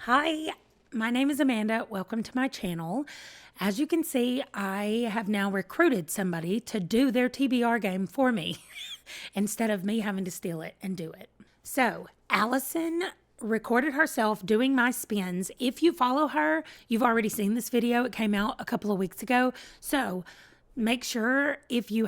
Hi, my name is Amanda. Welcome to my channel. As you can see, I have now recruited somebody to do their TBR game for me instead of me having to steal it and do it. So, Allison recorded herself doing my spins. If you follow her, you've already seen this video. It came out a couple of weeks ago. So, make sure if you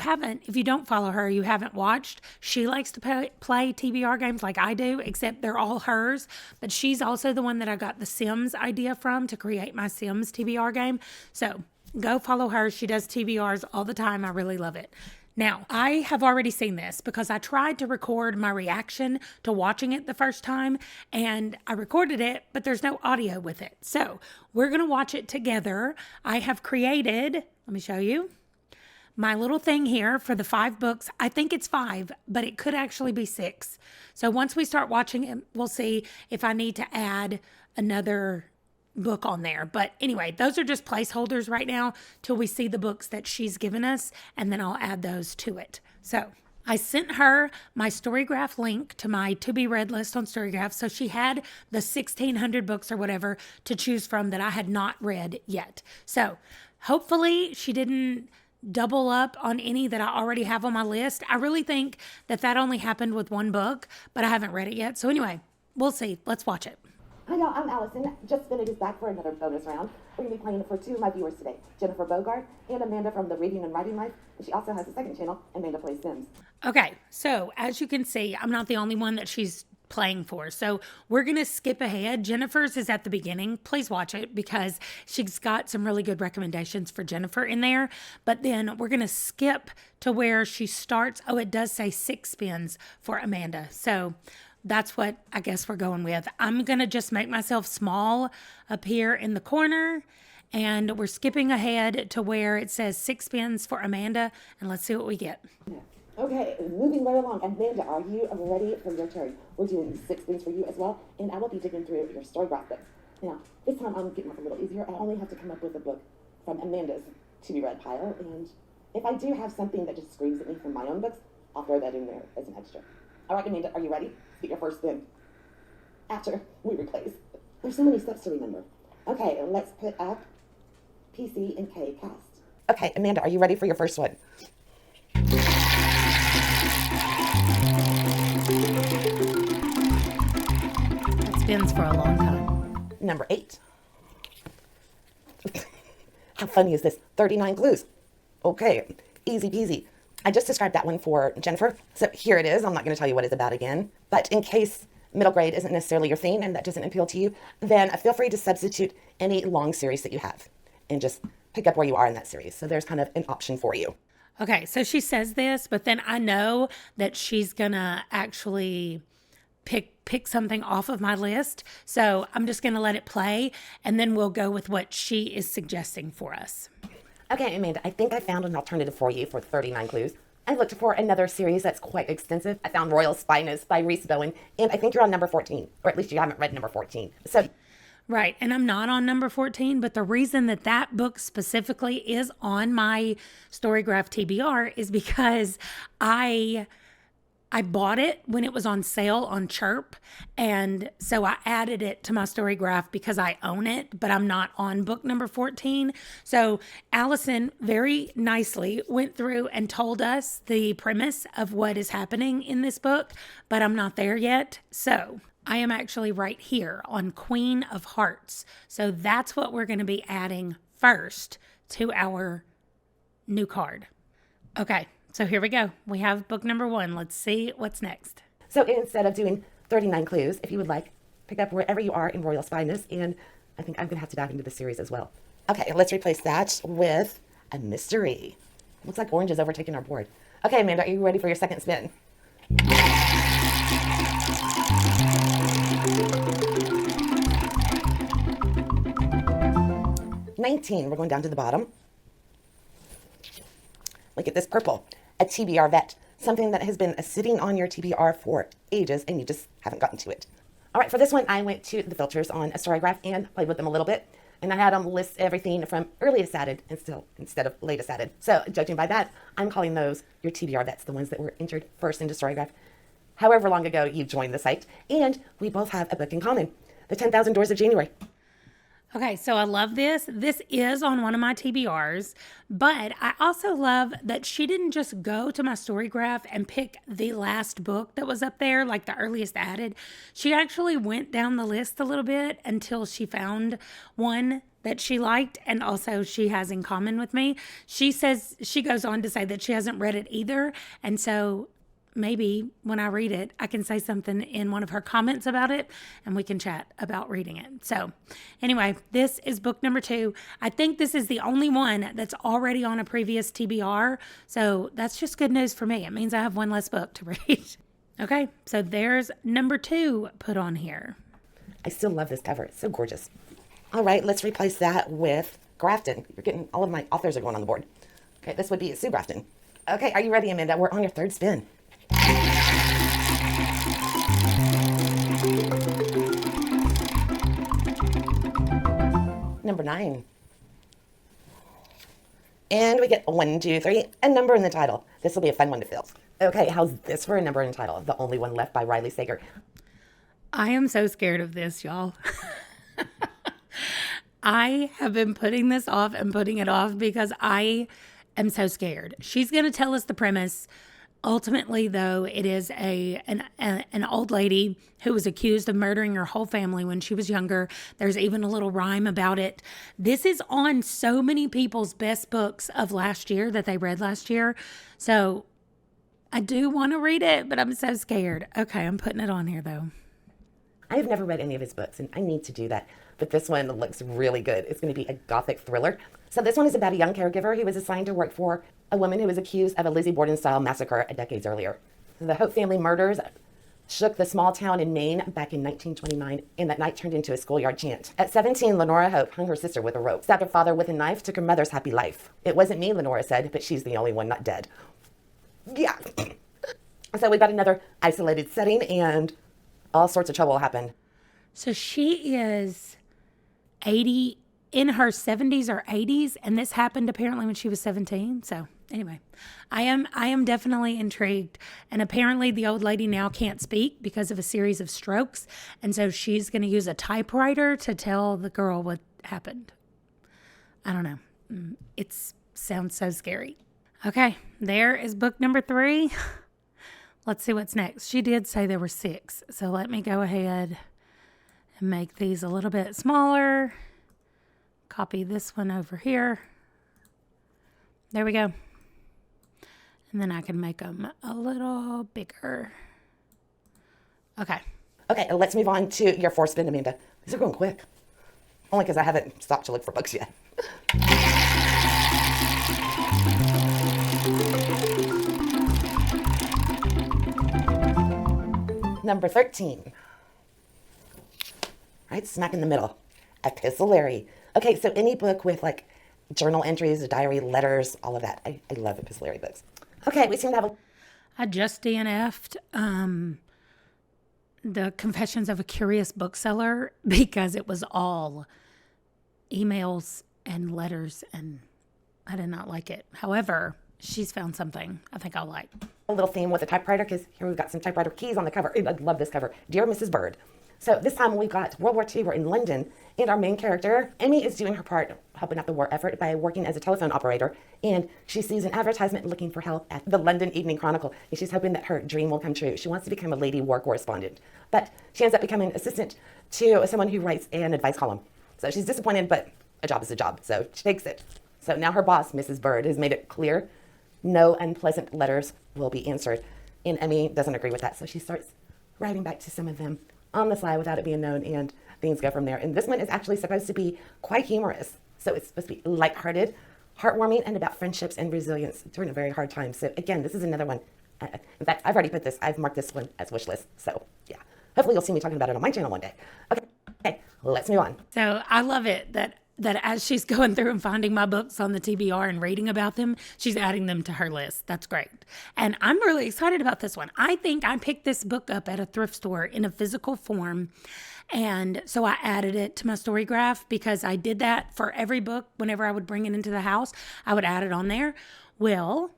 don't follow her, you haven't watched. She likes to play TBR games like I do, except they're all hers. But she's also the one that I got the Sims idea from to create my Sims TBR game. So go follow her. She does TBRs all the time. I really love it. Now, I have already seen this because I tried to record my reaction to watching it the first time and I recorded it, but there's no audio with it. So we're going to watch it together. I have created, let me show you, my little thing here for the 5 books. I think it's 5, but it could actually be 6. So once we start watching it, we'll see if I need to add another book on there. But anyway, those are just placeholders right now till we see the books that she's given us, and then I'll add those to it. So I sent her my storygraph link to my to be read list on storygraph. So she had the 1,600 books or whatever to choose from that I had not read yet. So hopefully she didn't double up on any that I already have on my list. I really think that only happened with one book, but I haven't read it yet. So anyway, we'll see. Let's watch it. Hi y'all, I'm Allison. Just Spin It is back for another bonus round. We're going to be playing for 2 of my viewers today, Jennifer Bogart and Amanda from the Reading and Writing Life. And she also has a second channel, Amanda Plays Sims. Okay, so as you can see, I'm not the only one that she's playing for. So we're going to skip ahead. Jennifer's is at the beginning. Please watch it because she's got some really good recommendations for Jennifer in there. But then we're going to skip to where she starts. Oh, it does say 6 spins for Amanda. So that's what I guess we're going with. I'm going to just make myself small up here in the corner. And we're skipping ahead to where it says 6 spins for Amanda. And let's see what we get. Okay, moving right along. Amanda, are you ready for your turn? We're doing 6 spins for you as well, and I will be digging through your storygraph books. Now, this time I'm getting off a little easier. I only have to come up with a book from Amanda's to be read pile, and if I do have something that just screams at me from my own books, I'll throw that in there as an extra. All right, Amanda, are you ready? Get your first spin. After we replace. There's so many steps to remember. Okay, let's put up PC and K cast. Okay, Amanda, are you ready for your first one? Spins for a long time. Number 8. How funny is this? 39 clues. Okay, easy peasy. I just described that one for Jennifer. So here it is. I'm not going to tell you what it's about again. But in case middle grade isn't necessarily your thing and that doesn't appeal to you, then feel free to substitute any long series that you have and just pick up where you are in that series. So there's kind of an option for you. Okay, so she says this, but then I know that she's going to actually pick something off of my list. So I'm just going to let it play and then we'll go with what she is suggesting for us. Okay, Amanda, I think I found an alternative for you for 39 clues. I looked for another series that's quite extensive. I found Royal Spyness by Reese Bowen, and I think you're on number 14, or at least you haven't read number 14. So, right, and I'm not on number 14, but the reason that book specifically is on my Storygraph TBR is because I bought it when it was on sale on Chirp, and so I added it to my Storygraph because I own it, but I'm not on book number 14. So Allison very nicely went through and told us the premise of what is happening in this book, but I'm not there yet. So I am actually right here on Queen of Hearts. So that's what we're going to be adding first to our new card. Okay. So here we go. We have book number 1. Let's see what's next. So instead of doing 39 clues, if you would like, pick up wherever you are in Royal Spyness, and I think I'm going to have to dive into the series as well. Okay, let's replace that with a mystery. Looks like orange is overtaking our board. Okay, Amanda, are you ready for your second spin? $19. We're going down to the bottom. Look at this purple. A TBR vet, something that has been sitting on your TBR for ages and you just haven't gotten to it. All right, for this one, I went to the filters on a Storygraph and played with them a little bit. And I had them list everything from earliest added instead of latest added. So judging by that, I'm calling those your TBR vets, the ones that were entered first into Storygraph however long ago you joined the site. And we both have a book in common. The 10,000 Doors of January. Okay, so I love this. This is on one of my TBRs, but I also love that she didn't just go to my storygraph and pick the last book that was up there, like the earliest added. She actually went down the list a little bit until she found one that she liked and also she has in common with me. She goes on to say that she hasn't read it either, and so maybe when I read it, I can say something in one of her comments about it and we can chat about reading it. So anyway, this is book number 2. I think this is the only one that's already on a previous TBR. So that's just good news for me. It means I have one less book to read. Okay, so there's number 2 put on here. I still love this cover. It's so gorgeous. All right, let's replace that with Grafton. You're getting, all of my authors are going on the board. Okay, this would be Sue Grafton. Okay, are you ready, Amanda? We're on your 3rd spin. Number 9. And we get 1, 2, 3, a number in the title. This will be a fun one to fill. Okay, how's this for a number in the title? The Only One Left by Riley Sager. I am so scared of this, y'all. I have been putting this off and putting it off because I am so scared. She's going to tell us the premise. Ultimately, though, it is an old lady who was accused of murdering her whole family when she was younger. There's even a little rhyme about it. This is on so many people's best books of last year that they read last year. So I do want to read it, but I'm so scared. Okay, I'm putting it on here, though. I've never read any of his books, and I need to do that. But this one looks really good. It's going to be a gothic thriller. So this one is about a young caregiver who was assigned to work for a woman who was accused of a Lizzie Borden-style massacre decades earlier. The Hope family murders shook the small town in Maine back in 1929, and that night turned into a schoolyard chant. At 17, Lenora Hope hung her sister with a rope, stabbed her father with a knife, took her mother's happy life. It wasn't me, Lenora said, but she's the only one not dead. Yeah. So we got another isolated setting, and all sorts of trouble happened. So she is 80, in her 70s or 80s, and this happened apparently when she was 17. So anyway, I am definitely intrigued. And apparently the old lady now can't speak because of a series of strokes. And so she's going to use a typewriter to tell the girl what happened. I don't know. It sounds so scary. Okay, there is book number 3. Let's see what's next. She did say there were 6. So let me go ahead and make these a little bit smaller. Copy this one over here. There we go. And then I can make them a little bigger. Okay. Okay, let's move on to your 4th spin, Amanda. These are going quick. Only because I haven't stopped to look for books yet. Number 13. Right smack in the middle. Epistolary. Okay, so any book with like journal entries, diary, letters, all of that. I love epistolary books. Okay, we seem to have I just DNF'd the Confessions of a Curious Bookseller because it was all emails and letters, and I did not like it. However, she's found something I think I'll like. a little theme with a typewriter, because here we've got some typewriter keys on the cover. I love this cover. Dear Mrs. Bird. So this time we've got World War II. We're in London, and our main character, Amy, is doing her part helping out the war effort by working as a telephone operator, and she sees an advertisement looking for help at the London Evening Chronicle, and she's hoping that her dream will come true. She wants to become a lady war correspondent, but she ends up becoming assistant to someone who writes an advice column. So she's disappointed, but a job is a job, so she takes it. So now her boss, Mrs. Bird, has made it clear no unpleasant letters will be answered, and Amy doesn't agree with that, so she starts writing back to some of them on the sly without it being known, and things go from there. And this one is actually supposed to be quite humorous. So it's supposed to be lighthearted, heartwarming, and about friendships and resilience during a very hard time. So again, this is another one. In fact, I've already put this, I've marked this one as wish list. So yeah, hopefully you'll see me talking about it on my channel one day. Okay, let's move on. So I love it that as she's going through and finding my books on the TBR and reading about them, she's adding them to her list. That's great. And I'm really excited about this one. I think I picked this book up at a thrift store in a physical form. And so I added it to my storygraph because I did that for every book. Whenever I would bring it into the house, I would add it on there. Well,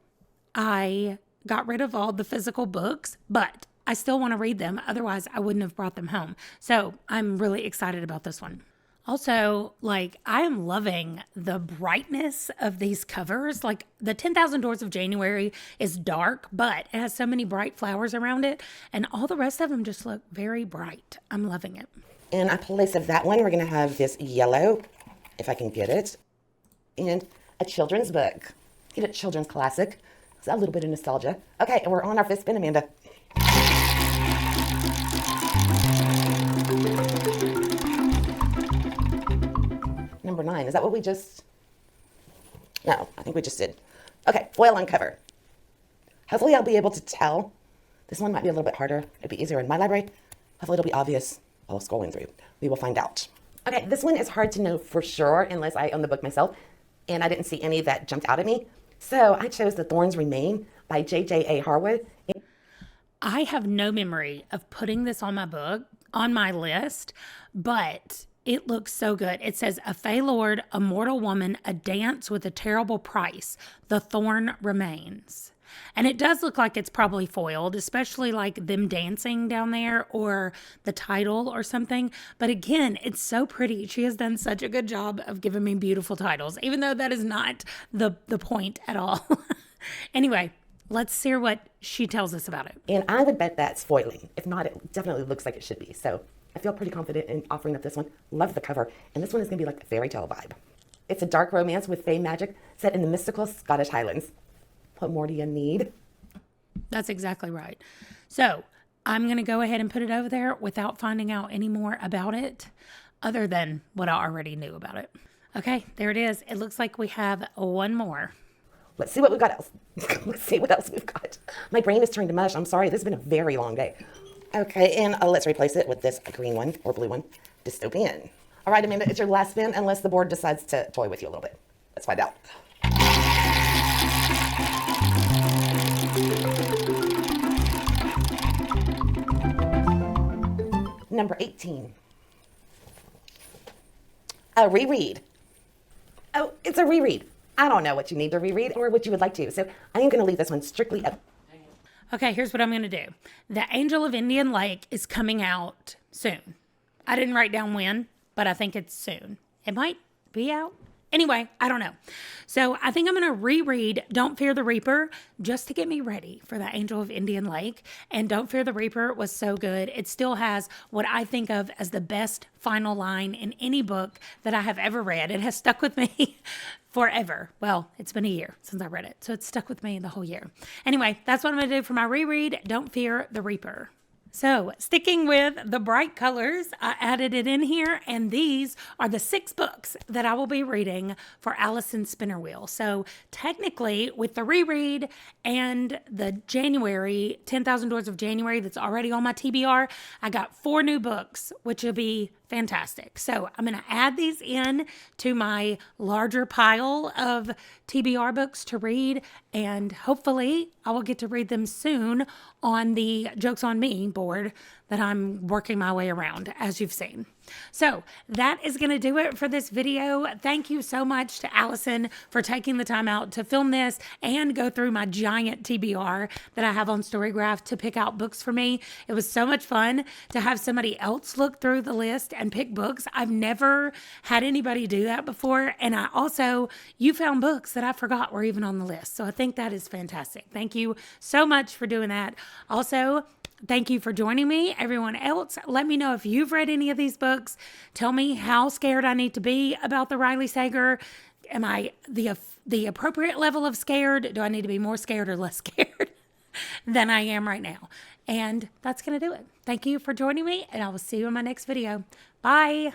I got rid of all the physical books, but I still want to read them. Otherwise, I wouldn't have brought them home. So I'm really excited about this one. Also, like, I am loving the brightness of these covers. Like, the 10,000 Doors of January is dark, but it has so many bright flowers around it, and all the rest of them just look very bright. I'm loving it. In place of that one, we're going to have this yellow, if I can get it, and a children's book. Get a children's classic. It's a little bit of nostalgia. Okay, and we're on our fifth spin, Amanda. Number 9. Is that what we just... No, I think we just did. Okay, foil on cover. Hopefully I'll be able to tell. This one might be a little bit harder. It'd be easier in my library. Hopefully it'll be obvious while scrolling through. We will find out. Okay, this one is hard to know for sure unless I own the book myself, and I didn't see any that jumped out at me. So I chose The Thorns Remain by J.J.A. Harwood. I have no memory of putting this on my list, but it looks so good. It says, a Fey Lord, a mortal woman, a dance with a terrible price. The thorn remains. And it does look like it's probably foiled, especially like them dancing down there or the title or something. But again, it's so pretty. She has done such a good job of giving me beautiful titles, even though that is not the point at all. Anyway, let's hear what she tells us about it. And I would bet that's foiling. If not, it definitely looks like it should be. So I feel pretty confident in offering up this one. Love the cover. And this one is going to be like a fairy tale vibe. It's a dark romance with fey magic set in the mystical Scottish Highlands. What more do you need? That's exactly right. So I'm going to go ahead and put it over there without finding out any more about it other than what I already knew about it. Okay, there it is. It looks like we have one more. Let's see what we've got else. Let's see what else we've got. My brain is turning to mush. I'm sorry. This has been a very long day. Okay, and let's replace it with this green one or blue one. Dystopian. All right, Amanda, it's your last spin unless the board decides to toy with you a little bit. Let's find out. Number 18. A reread. Oh, it's a reread. I don't know what you need to reread or what you would like to. So I am going to leave this one strictly up. Okay, here's what I'm going to do. The Angel of Indian Lake is coming out soon. I didn't write down when, but I think it's soon. It might be out. Anyway, I don't know. So I think I'm going to reread Don't Fear the Reaper just to get me ready for the Angel of Indian Lake. And Don't Fear the Reaper was so good. It still has what I think of as the best final line in any book that I have ever read. It has stuck with me forever. Well, it's been a year since I read it, so it's stuck with me the whole year. Anyway, that's what I'm going to do for my reread, Don't Fear the Reaper. So sticking with the bright colors, I added it in here, and these are the 6 books that I will be reading for Alison's Spinner Wheel. So technically, with the reread and the January, 10,000 Doors of January that's already on my TBR, I got 4 new books, which will be fantastic. So I'm going to add these in to my larger pile of TBR books to read, and hopefully I will get to read them soon on the Jokes on Me board that I'm working my way around, as you've seen. So that is going to do it for this video. Thank you so much to Alison for taking the time out to film this and go through my giant TBR that I have on Storygraph to pick out books for me. It was so much fun to have somebody else look through the list and pick books. I've never had anybody do that before. And you found books that I forgot were even on the list. So I think that is fantastic. Thank you so much for doing that. Also, thank you for joining me. Everyone else, let me know if you've read any of these books. Tell me how scared I need to be about the Riley Sager. Am I the appropriate level of scared? Do I need to be more scared or less scared than I am right now? And that's going to do it. Thank you for joining me, and I will see you in my next video. Bye.